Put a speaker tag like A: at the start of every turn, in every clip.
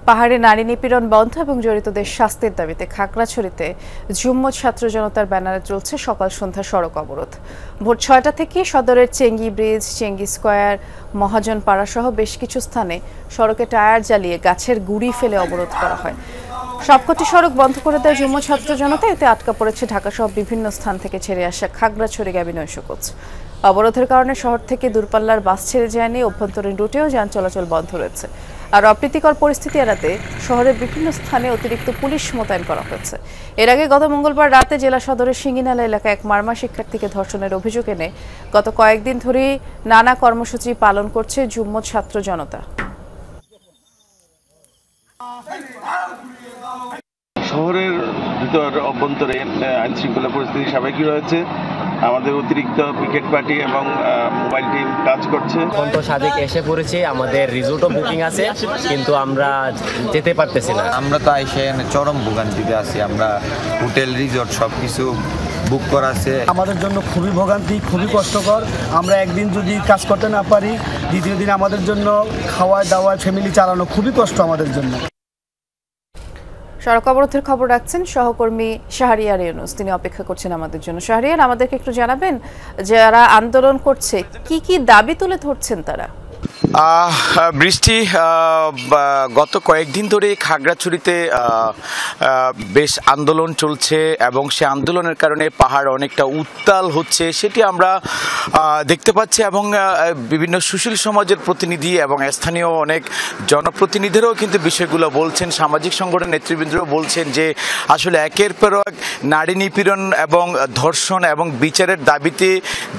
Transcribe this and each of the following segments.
A: পাহাড়ে নারী নিপীড়ন বন্ধ এবং জড়িতদের শাস্তির দাবিতে খাগড়াছড়িতে যুম্মত ছাত্র জনতার ব্যানারে চলছে সকাল সন্ধ্যা সড়ক অবরোধ। ভোর ৬টা থেকে সদরের চেঙ্গি ব্রিজ, চেঙ্গি স্কয়ার, মহাজন পাড়া সহ বেশ কিছু স্থানে সড়কে টায়ার জ্বালিয়ে গাছের গুঁড়ি ফেলে অবরোধ করা হয়। সবকটি সড়ক বন্ধ করে দেয় যুম্মত ছাত্র জনতা। এতে আটকা পড়েছে ঢাকা সহ বিভিন্ন স্থান থেকে ছেড়ে আসা খাগড়াছড়ি-গাবী ৯০০ কোচ। অবরোধের কারণে শহর থেকে দূরপাল্লার বাস ছেড়ে যায়নি, অভ্যন্তরীণ রুটেও যান চলাচল বন্ধ রয়েছে। আর অপ্রীতিকর পরিস্থিতি এড়াতে শহরের বিভিন্ন স্থানে অতিরিক্ত পুলিশ মোতায়েন করা হয়েছে। এর আগে গত মঙ্গলবার রাতে জেলা সদরের সিঙ্গিনালা এলাকায় এক মারমা শিক্ষার্থীকে ধর্ষণের অভিযোগ এনে গত কয়েকদিন ধরেই নানা কর্মসূচি পালন করছে যুম্মত ছাত্র জনতা।
B: শহরের ভিতর অভ্যন্তরে আইন শৃঙ্খলা পরিস্থিতি স্বাভাবিক রয়েছে। আমাদের অতিরিক্ত পিকেট পার্টি এবং মোবাইল টিম কাজ করছে।
C: এখন তো সাদেক এসে পড়েছে, আমাদের রিসোর্টও বুকিং আছে, কিন্তু আমরা যেতে পারতেছি না।
D: আমরা তো এসে চরম ভোগান্তিতে আছি। আমরা হোটেল, রিসোর্ট সবকিছু বুক করা আছে।
E: আমাদের জন্য খুবই ভোগান্তি, খুবই কষ্টকর। আমরা একদিন যদি কাজ করতে না পারি, দ্বিতীয় দিন আমাদের জন্য খাওয়া দাওয়া, ফ্যামিলি চালানো খুবই কষ্ট আমাদের জন্য।
A: সড়ক অবরোধের খবর রাখছেন সহকর্মী শাহরিয়ার ইউনুস, তিনি অপেক্ষা করছেন আমাদের জন্য। শাহরিয়ার, আমাদেরকে একটু জানাবেন যারা আন্দোলন করছে কি কি দাবি তুলে ধরছেন তারা?
F: বৃষ্টি, গত কয়েকদিন ধরে খাগড়াছড়িতে বেশ আন্দোলন চলছে এবং সে আন্দোলনের কারণে পাহাড় অনেকটা উত্তাল হচ্ছে, সেটি আমরা দেখতে পাচ্ছি। এবং বিভিন্ন সুশীল সমাজের প্রতিনিধি এবং স্থানীয় অনেক জনপ্রতিনিধিরাও কিন্তু বিষয়গুলো বলছেন। সামাজিক সংগঠনের নেতৃবৃন্দরাও বলছেন যে আসলে একের পর এক নারী নিপীড়ন এবং ধর্ষণ এবং বিচারের দাবিতে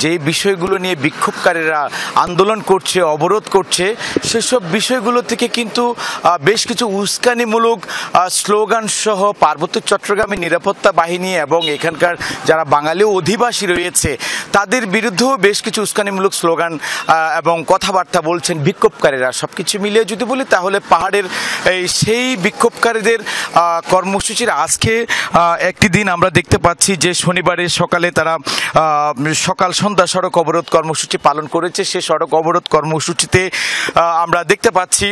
F: যে বিষয়গুলো নিয়ে বিক্ষোভকারীরা আন্দোলন করছে, অবরোধ করছে, সেসব বিষয়গুলো থেকে কিন্তু বেশ কিছু উস্কানিমূলক স্লোগান সহ পার্বত্য চট্টগ্রামের নিরাপত্তা বাহিনী এবং এখানকার যারা বাঙালি অধিবাসী রয়েছে তাদের বিরুদ্ধেও বেশ কিছু উস্কানিমূলক স্লোগান এবং কথাবার্তা বলছেন বিক্ষোভকারীরা। সবকিছু মিলিয়ে যদি বলি তাহলে পাহাড়ের সেই বিক্ষোভকারীদের কর্মসূচির আজকে একটি দিন আমরা দেখতে পাচ্ছি যে শনিবারের সকালে তারা সকাল সন্ধ্যা সড়ক অবরোধ কর্মসূচি পালন করেছে। সে সড়ক অবরোধ কর্মসূচিতে আমরা দেখতে পাচ্ছি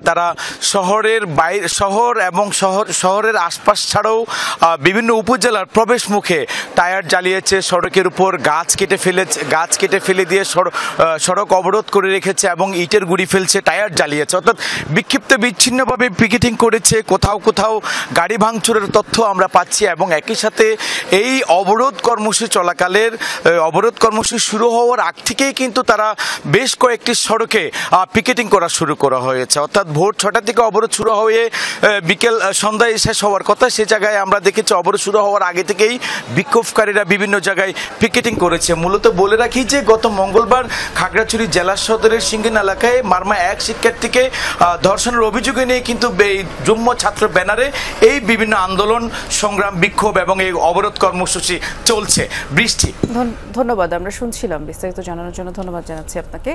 F: তারা শহরের বাইরে, শহর এবং শহরের আশপাশ ছাড়াও বিভিন্ন উপজেলার প্রবেশ মুখে টায়ার জ্বালিয়েছে, সড়কের উপর গাছ কেটে ফেলে দিয়ে সড়ক অবরোধ করে রেখেছে এবং ইটের গুঁড়ি ফেলছে, টায়ার জ্বালিয়েছে, অর্থাৎ বিক্ষিপ্ত বিচ্ছিন্নভাবে পিকেটিং করেছে। কোথাও কোথাও গাড়ি ভাঙচুরের তথ্য আমরা পাচ্ছি। এবং একই সাথে এই অবরোধ কর্মসূচি চলাকালের অবরোধ কর্মসূচি শুরু হওয়ার আগ থেকেই কিন্তু তারা বেশ কয়েকটি সড়কে পিকেটিং করা শুরু করা হয়েছে। অর্থাৎ ভোর ৬টা থেকে অবরোধ শুরু হয়ে বিকেল সন্ধ্যায় শেষ হওয়ার কথা, সে জায়গায় আমরা দেখেছি অবরোধ শুরু হওয়ার আগে থেকেই বিক্ষোভকারীরা বিভিন্ন জায়গায় পিকেটিং করেছে। মূলত বলে রাখি যে গত মঙ্গলবার খাগড়াছড়ি জেলা সদরের সিঙ্গিন এলাকায় মারমা এক শিক্ষার্থীকে ধর্ষণের অভিযোগে নিয়ে কিন্তু যুম্মত ছাত্র ব্যানারে এই বিভিন্ন আন্দোলন, সংগ্রাম, বিক্ষোভ এবং এই অবরোধ কর্মসূচি চলছে। বৃষ্টি,
A: ধন্যবাদ। আমরা শুনছিলাম, বিস্তারিত জানানোর জন্য ধন্যবাদ জানাচ্ছি আপনাকে।